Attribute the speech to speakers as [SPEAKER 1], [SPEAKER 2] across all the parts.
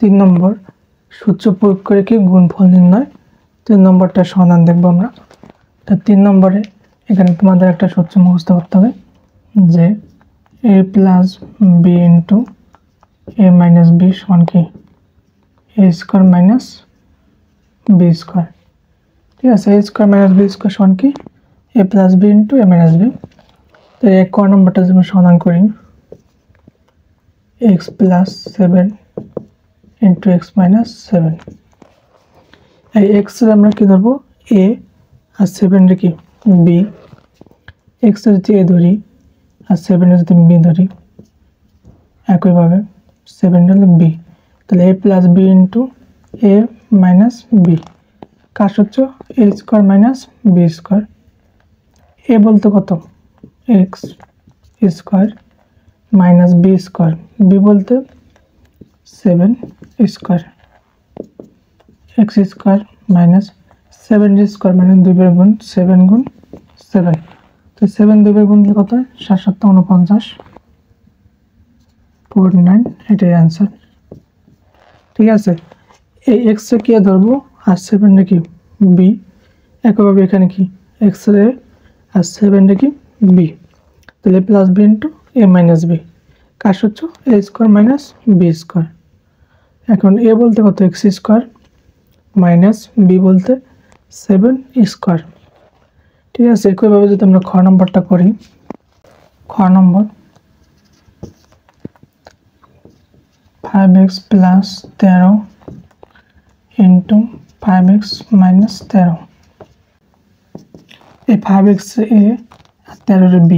[SPEAKER 1] 3 নম্বর সূত্র প্রয়োগ করে কি গুণফল নির্ণয়। 3 নম্বরটা সমাধান দেখব আমরা। তো 3 নম্বরে এখানে তোমাদের একটা সূত্র মুখস্থ করতে হবে যে a plus b into a minus b সমান কি a square minus b square. ঠিক আছে, a square minus b square সমান কি a plus b into a minus b। তো এই ক নম্বরটা যদি আমরা সমাধান করি x plus 7 into x minus 7, এই x এর আমরা কি ধরবো a আর 7 এর কি b। x এর যদি a ধরি আর 7 এর যদি b ধরি, একইভাবে 7 এর b, তাহলে a plus b into a minus b কার সূত্র a square minus b square. a বলতে কত x square minus b square, b বলতে 7 square, x square minus 7 square মানে 2 বার গুণ 7 গুণ 7। তো 7 2 বার গুণ দিলে কত হয় 7 7 49 49, এটাই आंसर। ঠিক আছে, এই x এ কি ধরবো আর 7 এর কি b, একইভাবে এখানে কি x এর আর 7 এর কি b, তাহলে plus b into a minus b কার সূত্র a square minus b square. এখন a বলতে কত x স্কয়ার মাইনাস b বলতে 7 স্কয়ার। ঠিক আছে, একইভাবে যদি আমরা খ নম্বরটা করি, খ নম্বর 5x plus 13 into 5x minus 13, এই 5x a আর 13 b,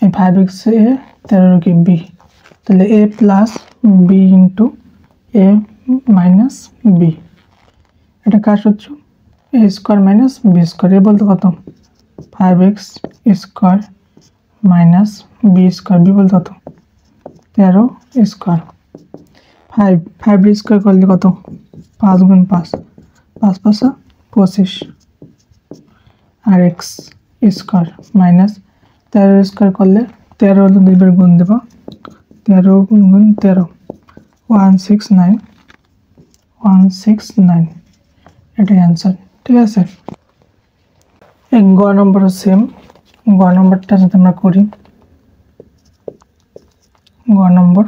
[SPEAKER 1] এই 5x a 13 b, তাহলে a plus b into a minus b, এটা কার সূত্র a square minus b square. A বলতে কত 5x square minus b square, b বলতে কত 13 স্কয়ার। 5 স্কয়ার করলে কত 5 গুণ 5 5 5 25, আর x স্কয়ার মাইনাস 13 স্কয়ার করলে 13 হলো 2 বার গুণ দেব, 13 গুণ 13 169 169, এটাই आंसर। ঠিক আছে, এই গ নম্বর সেম, গ নম্বরটা যদি আমরা করি, গ নম্বর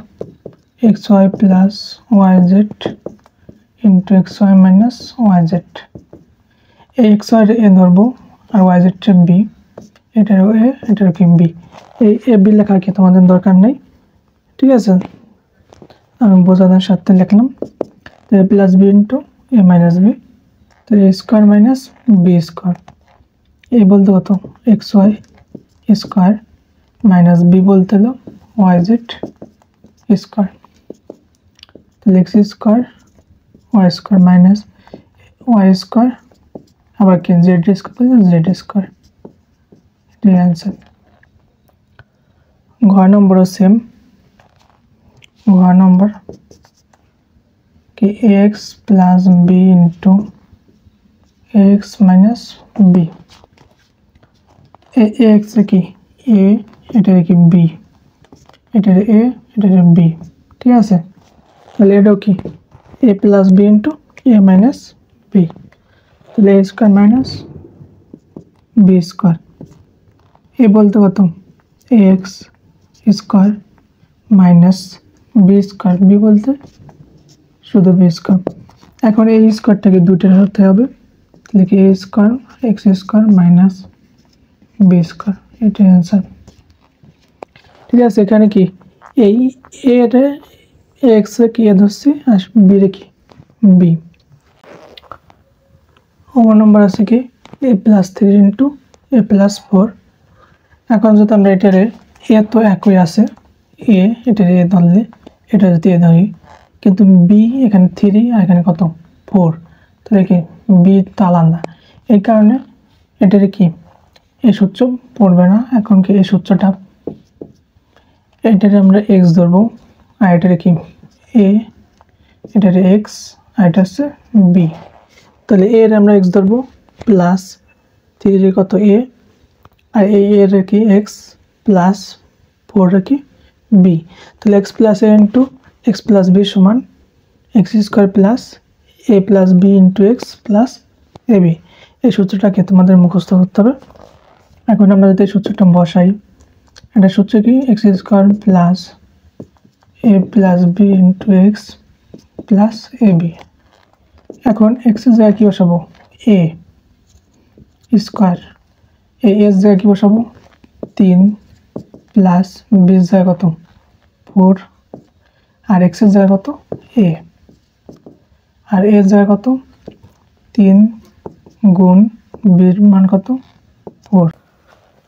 [SPEAKER 1] xy plus yz into xy minus yz, এই xy এ ধরবো আর yz এর b, এটারও a এটারও কি b, এই a b লেখা কি তোমাদের দরকার নেই। ঠিক আছে, আমি বোঝানোর সাথে লিখলাম a plus b into a minus b, তো a square minus b square, a বলতে কত xy স্কয়ার মাইনাস b বলতে হলো yz স্কয়ার, তাহলে x square y square minus y square, আবার কি z স্কয়ার করলে z স্কয়ার, এটাই आंसर। ঘ নম্বরও সেম, ঘ নম্বর কি ax plus b into ax minus b, ax কি a এটার কি b, এটার a এটার b। ঠিক আছে, তাহলে এটাও কি a plus b into a minus b, তাহলে a square minus b square. a বলতে কত ax square minus b square, b বলতে শুধু b স্কয়ার। এখন এই স্কয়ারটাকে দুইটার হতে হবে, তাহলে কি a square x square minus b square, এটাই आंसर। ঠিক আছে, এখানে কি এই a রে x এ কি ধরছি আর b রে কি b। ও নম্বর আছে কি a plus 3 into a plus 4। এখন যদি আমরা এটারে a তো একই আছে, a এটারে a ধরলে এটা যদি a ধরি, কিন্তু b এখানে 3 আর এখানে কত 4, তাহলে কি b তো আলাদা, এই কারণে এটারে কি এই সূত্র পড়বে না। এখন কি এই সূত্রটা এটারে আমরা x ধরবো আর এটারে কি a, এটারে x আর এটা হচ্ছে b, তাহলে a এর আমরা x ধরবো প্লাস 3 এর কত a আর a এর কি x প্লাস 4 এর কি b, তাহলে x plus a into x plus b সমান x square plus a plus b into x plus a b. এই সূত্রটাকে তোমাদের মুখস্থ করতে হবে। এখন আমরা যদি এই সূত্রটা বসাই, এটা সূত্র কি x square plus a plus b into x plus a b. এখন এক্সের জায়গায় কী বসাবো? এ স্কোয়ার, এর জায়গায় কী বসাবো? 3 প্লাস বির জায়গায় কত? 4, আর এক্সের জায়গায় কত? এ, আর এর জায়গায় কত? 3 গুণ বির মান কত? 4।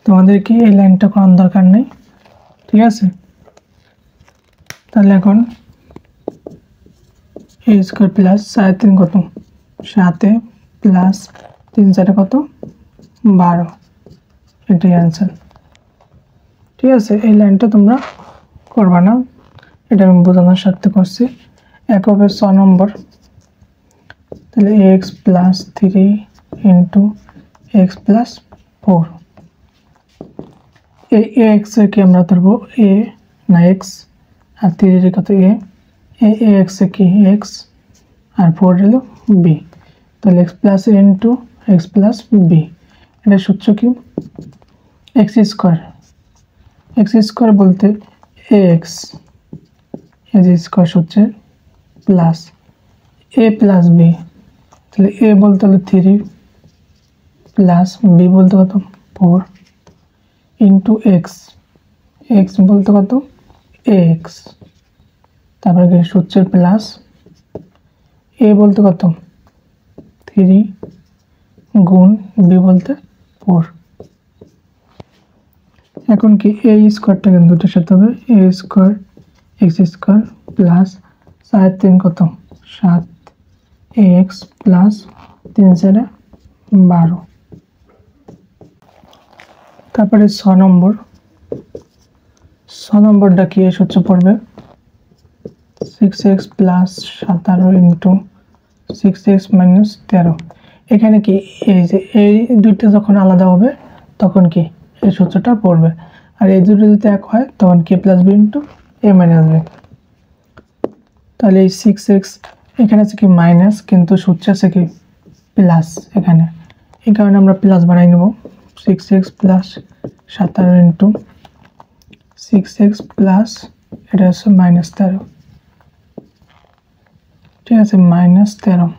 [SPEAKER 1] তোমাদেরকে এই লাইনটা করার দরকার নেই, ঠিক আছে? তাহলে এখন এ স্কোয়ার প্লাস 3.5 কত? 7 প্লাস 3 4 কত? 12। এটাই অ্যান্সার, ঠিক আছে? এই লাইনটা তোমরা করবা না, এটা আমি বোঝানোর স্বার্থে করছি। এককের 6 নম্বর, তাহলে x plus 3 into x plus 4। এই এক্সকে আমরা ধরবো এ না এক্স, আর 3 কত? এ এক্সে কি এক্স, আর 4 হলো বি। তাহলে x plus a into x plus B. এটা সূত্র কি? এক্স স্কোয়ার বলতে এ এক্স স্কোয়ার সূত্রের প্লাস এ প্লাস বি। তাহলে এ বলতে হলো 3 প্লাস বি বলতে কত? 4 ইন্টু এক্স বলতে কত? এ এক্স, তারপরে সূত্রের প্লাস এ বলতে কত? 3 গুণ বি বলতে 4। এখন কি এ স্কোয়ারটাকে দুটোর সাথে হবে, এ স্কোয়ার এক্স স্কোয়ার প্লাস 3 কত? 7 এক্স প্লাস 3 4 12। তারপরে 6 নম্বরটা কি? এই সূত্র পড়বে 6x plus 17 into 6x minus 13। এখানে কি এই যে এই দুইটা যখন আলাদা হবে তখন কি এই সূত্রটা পড়বে, আর এই দুটো যদি এক হয় তখন কে প্লাস বি ইন্টু এ মাইনাস বি। তাহলে এই 6x এখানে আছে কি মাইনাস, কিন্তু সূত্রে আছে কি প্লাস, এখানে এই কারণে আমরা প্লাস বানাই নেব। 6x plus 17 into 6x plus এটা হচ্ছে মাইনাস 13, ঠিক আছে? মাইনাস 13।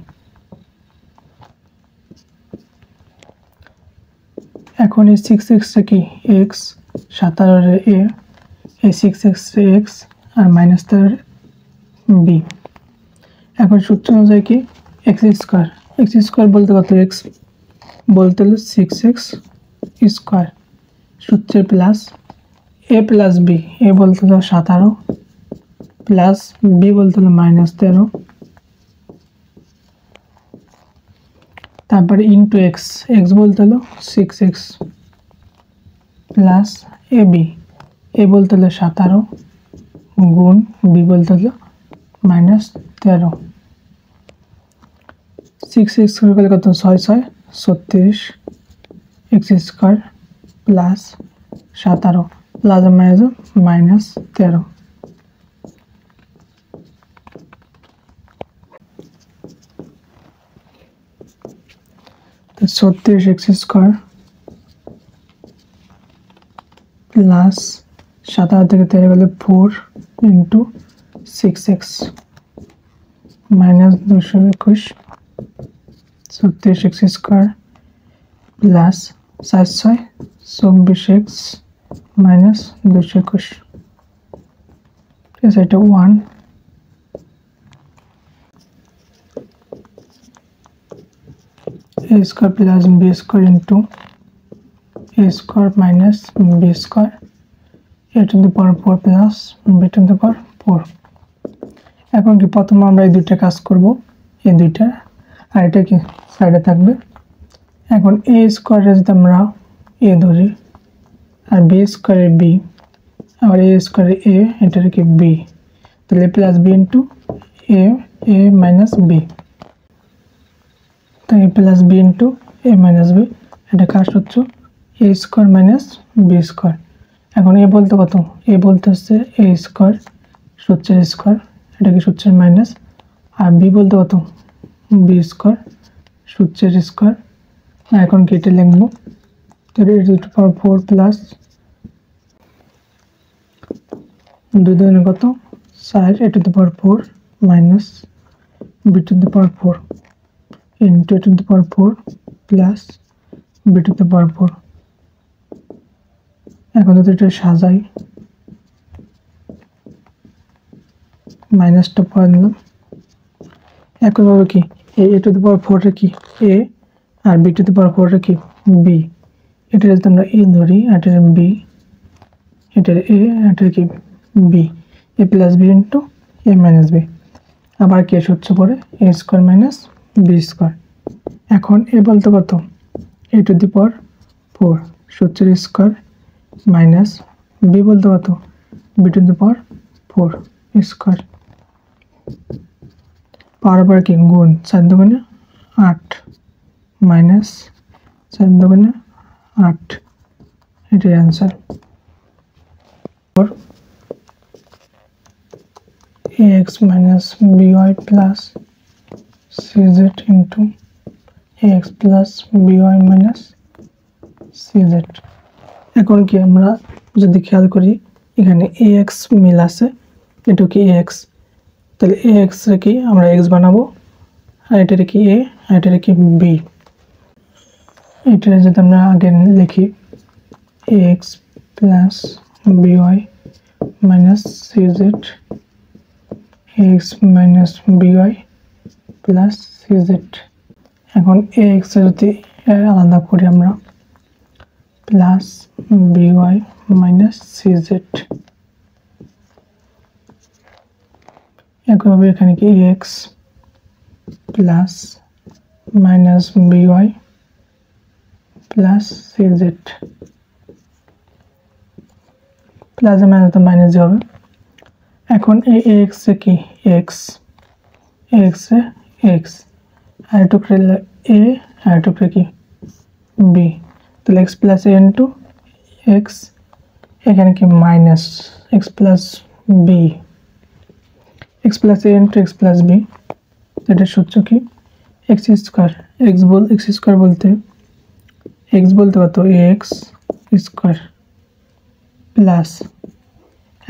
[SPEAKER 1] এখন এই 6x কি এক্স, 17 এ, এই 6x এক্স আর মাইনাস 13 বি। এখন সূত্র অনুযায়ী কি এক্স স্কোয়ার বলতে কত? এক্স বলতে হলো 6x স্কোয়ার সূত্রের plus a plus b, a বলতে হলো 17 প্লাস বি বলতে হলো মাইনাস 13, তারপরে ইন্টু এক্স বলতে হলো 6x plus a b, a বলতে হলো 17 গুণ বি বলতে হলো মাইনাস 13। 6x করলে কত? 6 6 36 x square plus 17 plus minus 13। তো 36 এক্স স্কোয়ার প্লাস 17 থেকে 13 গেলে 4 into 6x minus 221। 36 x square plus 4 6 24x minus 221, ঠিক আছে? এটা 1। a square plus b square into a square minus b square, a to the power 4 plus b to the power 4। এখন কি প্রথমে আমরা এই দুইটা কাজ করব, এই দুইটা, আর এটা কি সাইডে থাকবে। এখন এ স্কোয়ারে যদি আমরা এ ধরি আর বি স্কোয়ারে বি, আবার এ স্কোয়ারে এ, এটার কি বি, তাহলে প্লাস বি ইন্টু এ মাইনাস বি, তাই প্লাস বি ইন্টু এ মাইনাস বি। এটা কার সূত্র? এ স্কোয়ার মাইনাস বি স্কোয়ার। এখন এ বলতে কত? এ বলতে হচ্ছে এ স্কোয়ার সূত্রের স্কোয়ার, এটা কি সূত্রের মাইনাস, আর বি বলতে কত বি স্কোয়ার সূত্রের স্কোয়ার। এখন কেটে লিখবো তো এ টু দি পাওয়ার 4 প্লাস 2 দুগুণে কত 4 a to the power 4 minus b to the power 4 into a to the power 4 plus b to the power 4। এখন যদি এটা সাজাই মাইনাসটা পরে নিলাম। একইভাবে কি এ টু দি পাওয়ার 4 এর কি এ আর বি টু দি পাওয়ার 4 এর কি বি। এটা যদি আমরা এ ধরি এটা বি, এটা এ এটা কি বি, এ প্লাস বি ইন্টু এ মাইনাস বি। আবার কে সূত্র পড়ে এ স্কোয়ার মাইনাস বি স্কোয়ার। এখন এ বলতে কত এ টু দি পাওয়ার 4 সূত্রের স্কোয়ার মাইনাস বি বলতে কত b to the power 4 square. Power কি গুণ 4 দুগুণে 8 মাইনাস 4 দুগুণে 8, এটাই answer. ax minus by plus cz into ax plus by minus cz। এখন কি আমরা যদি খেয়াল করি এখানে ax মিল আছে, এটা কি ax, তাহলে ax রে কি আমরা x বানাবো আর এটা কি a আর এটা কি b। এটা যদি আমরা আগে লিখি ax plus by minus cz ax minus by plus cz। এখন ax যদি আলাদা করি আমরা প্লাস by minus cz। একইভাবে এখানে কি ax plus minus by plus cz, plus minus তো মাইনাস হবে। এখন এই ax এ কি x, ax A x R টুকরে a আর টুকরে কি b, তাহলে x plus a into x, এখানে কি minus x plus b, x plus a into x plus b। এটা সূত্র কি x স্কোয়ার, x স্কোয়ার বলতে x বলতে কত ax স্কোয়ার প্লাস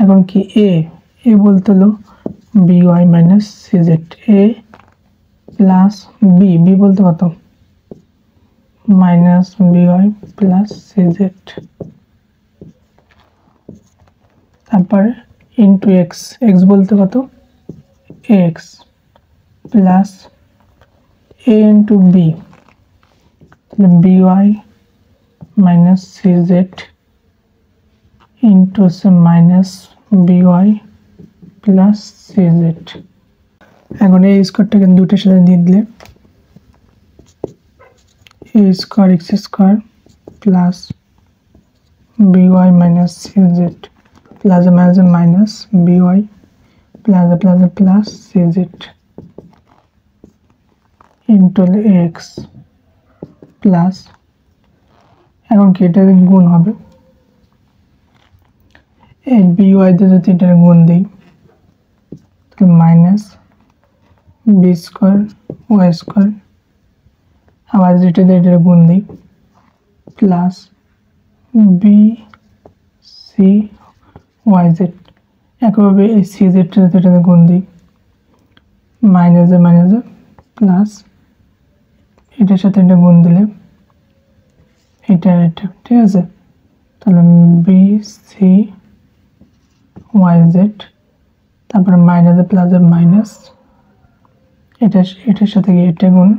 [SPEAKER 1] এখন কি a বলতে হলো by minus cz, a plus b বলতে কত মাইনাস by প্লাস cz, তারপরে ইন্টু x বলতে কত ax plus a into b, by minus cz into minus by plus cz। এখন এই স্কোয়ারটাকে দুটোর সাথে দিয়ে দিলে a square x square plus by minus cz plus minus minus by plus plus plus cz into x plus এখন কি এটা গুণ হবে এই by তে যদি এটা গুণ দিই তাহলে minus b square y square, আবার যেটা দিয়ে এটা গুণ দিই প্লাস b c yz। একইভাবে এই cz টা যদি এটা গুণ দিই মাইনাস প্লাস এটার সাথে এটা গুণ দিলে এটা ঠিক আছে, তাহলে b c yz, তারপরে মাইনাস প্লাস মাইনাস এটার সাথে এটা গুণ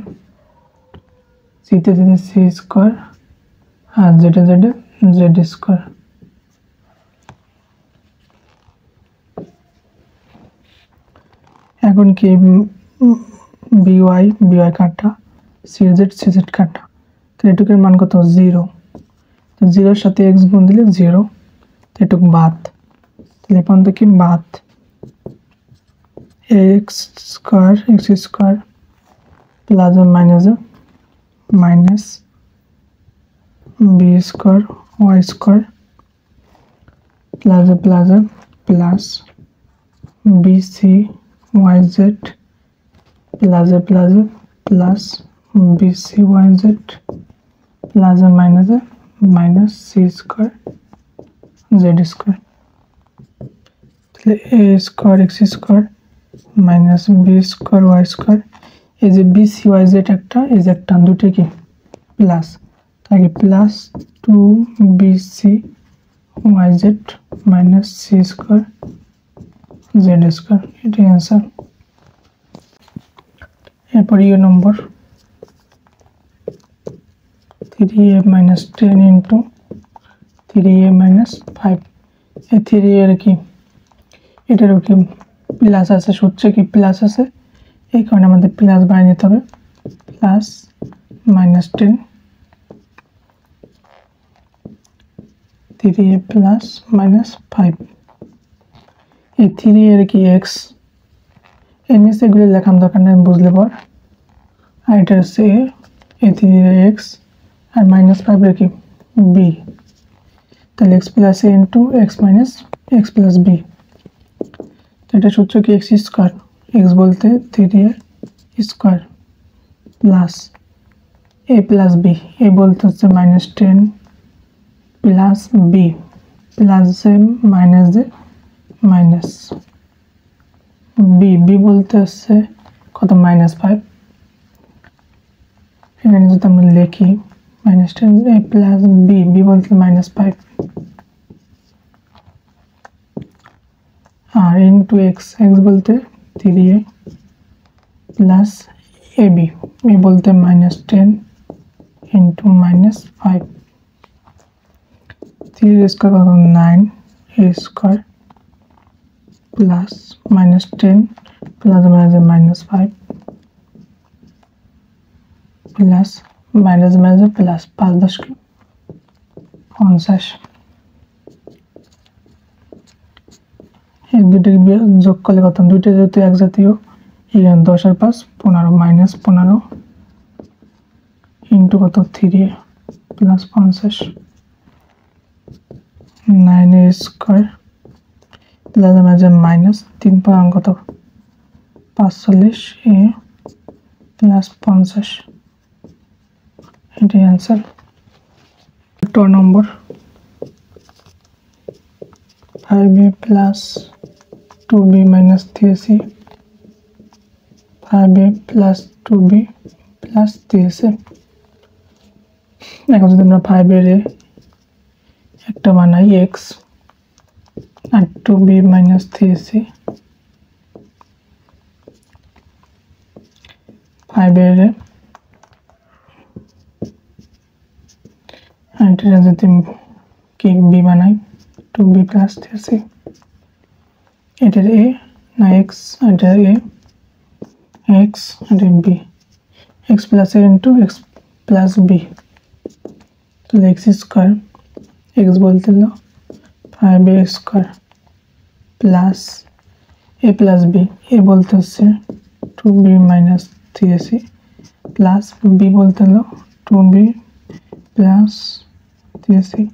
[SPEAKER 1] সিতে যদি সি স্কোয়ার আর যেটা জেড স্কোয়ার। এখন কি by কাটা cz কাটা, তো এটুকের মান কত 0, তো 0 এর সাথে x গুণ দিলে 0, তো এটুক বাদ, তাহলে পর্যন্ত কি বাদ x square plus minus b square y square plus bc yz plus a plus b c y z plus a minus c square z square তাহলে a square x square minus b square y square এই যে B C Y Z একটা এই যে একটা দুটো কি plus তাহলে plus 2bc y z minus c square z square এটাই आंसर এরপর ইউ number 3a minus 10 into 3a minus 5 এই 3a এর কি এটারও কি প্লাস আছে সূত্রে কি প্লাস আছে এই কারণে আমাদের প্লাস বানিয়ে নিতে হবে প্লাস -10 3a plus -5 এই 3 এর কি x এর নিচে গুলো লেখার দরকার নেই বুঝলে পর আর এটা হচ্ছে a 3 এর x আর -5 এর কি b তাহলে x plus a into x minus x plus b এটা সূত্র কি x স্কয়ার x বলতে 3a square plus a plus b a বলতে হচ্ছে -10 प्लस बी प्लस से माइनस दे माइनस बी बी बोलते से कत -5 এখানে যদি আমরা লিখি -10 a प्लस बी बी बोलते -5 আর इनटू x x बोलते 3a प्लस ab a बोलते -10 into -5 3 square 9 a square plus -10 plus -5 plus plus 5 10 की 50 এই দুটো যোগ করলে কত দুটো যেহেতু এক জাতীয় এখানে 10 আর 5 15 -15 ইনটু কত 3 plus 50 9a square plus minus 3 पर कत 45 a प्लस 50 এটাই आंसर 2 নম্বর 5a plus 2b minus 3c 5a plus 2b plus 3c এখন যদি আমরা 5 এর একটা বানাই x আর 2b minus 3c 5 এর আর এটা যদি কি b বানাই 2b plus 3c এটা a না x এটা a x আর b x plus a into x plus b তো x স্কয়ার x बोलते लो 5a square plus a plus b a बोलते से 2b minus 3c plus b बोलते लो 2b प्लस 3c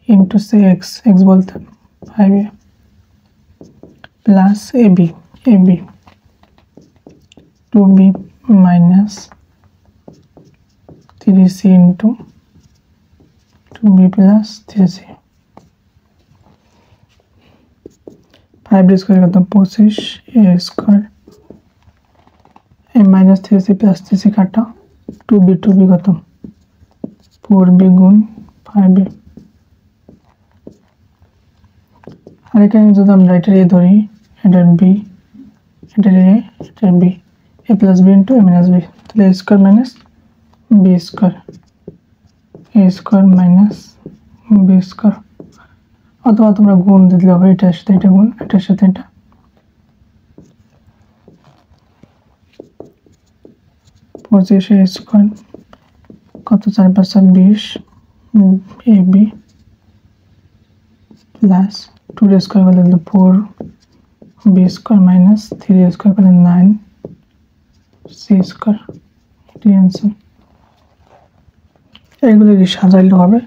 [SPEAKER 1] इंटू से x बोलते 5a plus ab 2b minus 3c into 2b plus 3c 5 square करता 25 a square a minus 3c plus 3c काटा 2b करता 4b गुण 5a আর এখানে যদি আমরা এটা এ ধরি এটা b এটা a এটা b a plus b into a minus b তাহলে a square minus b square a square minus b square অথবা তোমরা গুণ দিলে হবে এটার সাথে এটা গুণ এটার সাথে এটা 25 a স্কয়ার কত 4 5 20 ab প্লাস 2 স্কয়ার করলে 4 b স্কয়ার মাইনাস 3 স্কয়ার করলে 9 c স্কয়ার এটাই आंसर এগুলো কি সাজাইলে হবে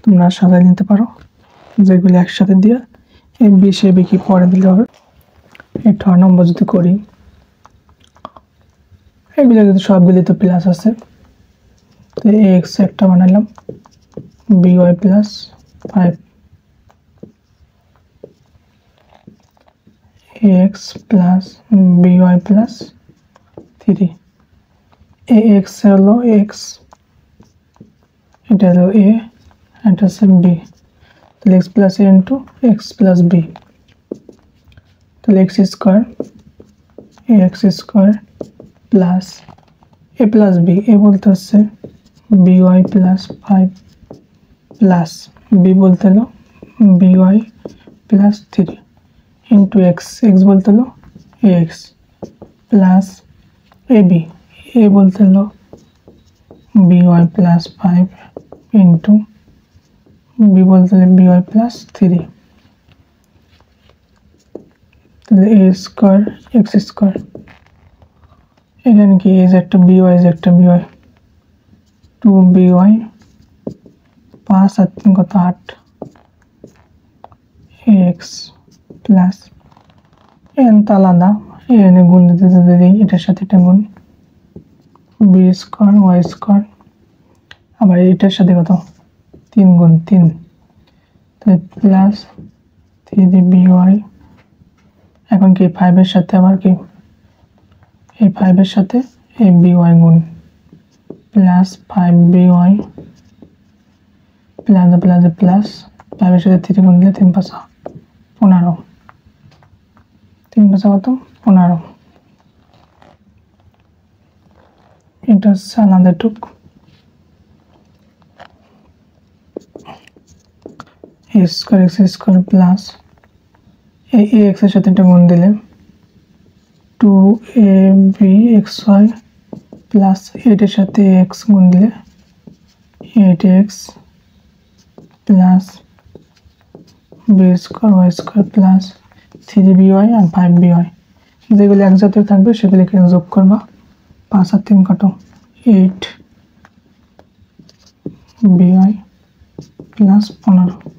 [SPEAKER 1] তোমরা সাজাই নিতে পারো যেগুলো একসাথে দিয়ে এই বি কি পরে দিলে হবে এই 6 নম্বর যদি করি এগুলো কিন্তু সবগুলি তো প্লাস আছে, তো এক্স একটা বানালাম, b y plus 5 x plus b y plus 3। A x হলো এক্স, এটা হলো এ, এটা হচ্ছে বি, তাহলে x plus a into x plus b, তাহলে x square x square plus a plus b, a বলতে হচ্ছে বিওয়াই প্লাস 5 প্লাস বি বলতে হলো b y plus 3 into x, x বলতে হলো x plus a b, a বলতে হলো বিওয়াই প্লাস 5 ইন্টু বি বলতে হলো বিওয়াই প্লাস 3, তাহলে এ স্কোয়ার এক্স স্কোয়ার, এখানে কি এজ একটা বিওয়াই এজ একটা বিওয়াই, 2 বিওয়াই 5 আর 3 কত 8 এক্স প্লাস এন তো আলাদা, এনে গুণ দিতে দিই, এটার সাথে এটা গুণ, বি স্কোয়ার ওয়াই স্কোয়ার, আবার এটার সাথে কত 3 গুণ 3, তাহলে প্লাস 3 বিওয়াই, এখন কি 5 এর সাথে আবার কি এই 5 এর সাথে এই বিওয়াই গুণ, plus 5 by plus plus plus 5 এর সাথে 3 গুণ দিলে 3 5 15, 3 5 কত 15, এটা হচ্ছে আলাদা টুক, a square x square plus a x এর সাথে এটা গুণ দিলে 2 a b x y plus 8 এর সাথে এক্স গুণ দিলে 8 x plus b square y square plus 3 b y আর 5 বিওয়াই, যেগুলি এক জাতীয় থাকবে সেগুলিকে যোগ করবা, 5 আর 3 কত 8 বিওয়াই প্লাস 15।